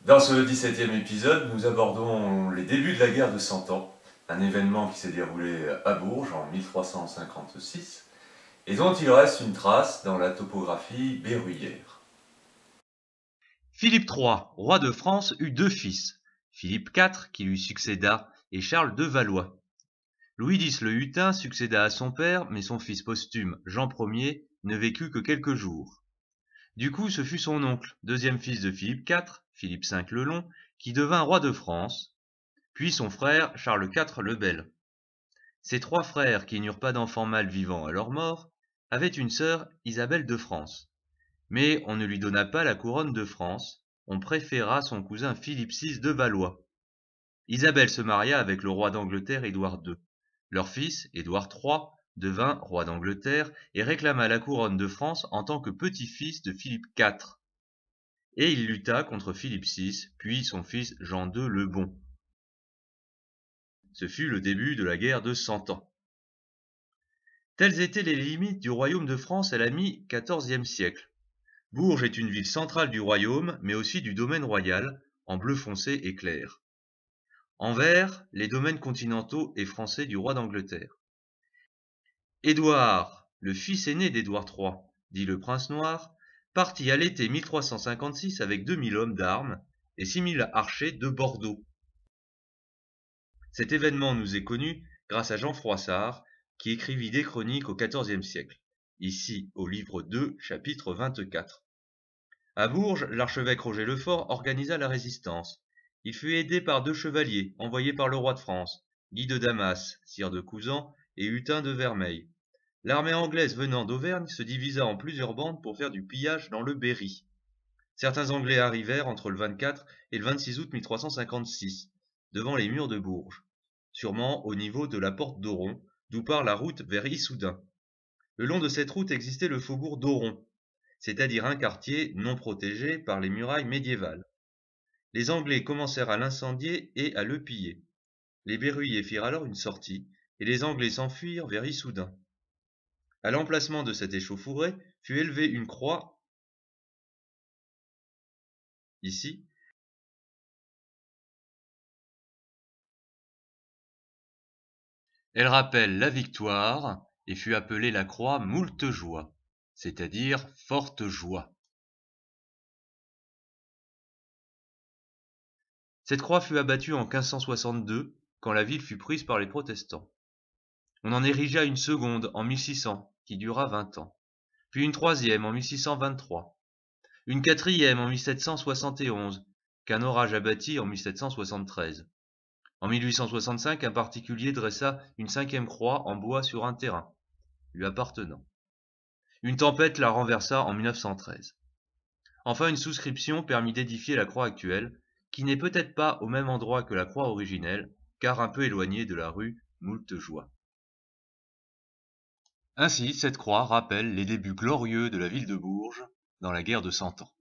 Dans ce 17e épisode, nous abordons les débuts de la guerre de 100 ans, un événement qui s'est déroulé à Bourges en 1356 et dont il reste une trace dans la topographie berruyère. Philippe III, roi de France, eut deux fils, Philippe IV qui lui succéda et Charles de Valois. Louis X le Hutin succéda à son père, mais son fils posthume, Jean Ier, ne vécut que quelques jours. Du coup, ce fut son oncle, deuxième fils de Philippe IV, Philippe V le Long, qui devint roi de France, puis son frère Charles IV le Bel. Ces trois frères, qui n'eurent pas d'enfants mâles vivants à leur mort, avaient une sœur, Isabelle de France. Mais on ne lui donna pas la couronne de France, on préféra son cousin Philippe VI de Valois. Isabelle se maria avec le roi d'Angleterre Édouard II. Leur fils, Édouard III, devint roi d'Angleterre et réclama la couronne de France en tant que petit-fils de Philippe IV. Et il lutta contre Philippe VI, puis son fils Jean II le Bon. Ce fut le début de la guerre de 100 ans. Telles étaient les limites du royaume de France à la mi-XIVe siècle. Bourges est une ville centrale du royaume, mais aussi du domaine royal, en bleu foncé et clair. En vert, les domaines continentaux et français du roi d'Angleterre. Édouard, le fils aîné d'Édouard III, dit le prince noir, partit à l'été 1356 avec 2000 hommes d'armes et 6000 archers de Bordeaux. Cet événement nous est connu grâce à Jean Froissart, qui écrivit des chroniques au XIVe siècle, ici au livre 2, chapitre 24. À Bourges, l'archevêque Roger le Fort organisa la résistance. Il fut aidé par deux chevaliers envoyés par le roi de France, Guy de Damas, sire de Cousan, et Hutin de Vermeil. L'armée anglaise venant d'Auvergne se divisa en plusieurs bandes pour faire du pillage dans le Berry. Certains Anglais arrivèrent entre le 24 et le 26 août 1356, devant les murs de Bourges, sûrement au niveau de la porte d'Oron, d'où part la route vers Issoudun. Le long de cette route existait le faubourg d'Oron, c'est-à-dire un quartier non protégé par les murailles médiévales. Les Anglais commencèrent à l'incendier et à le piller. Les Berruyers firent alors une sortie, et les Anglais s'enfuirent vers Issoudun. À l'emplacement de cette échauffourée fut élevée une croix, ici. Elle rappelle la victoire et fut appelée la croix moult joie, c'est-à-dire forte joie. Cette croix fut abattue en 1562, quand la ville fut prise par les protestants. On en érigea une seconde en 1600, qui dura 20 ans, puis une troisième en 1623, une quatrième en 1771, qu'un orage abattit en 1773. En 1865, un particulier dressa une cinquième croix en bois sur un terrain lui appartenant. Une tempête la renversa en 1913. Enfin, une souscription permit d'édifier la croix actuelle, qui n'est peut-être pas au même endroit que la croix originelle, car un peu éloignée de la rue Moultejoie. Ainsi, cette croix rappelle les débuts glorieux de la ville de Bourges dans la guerre de 100 ans.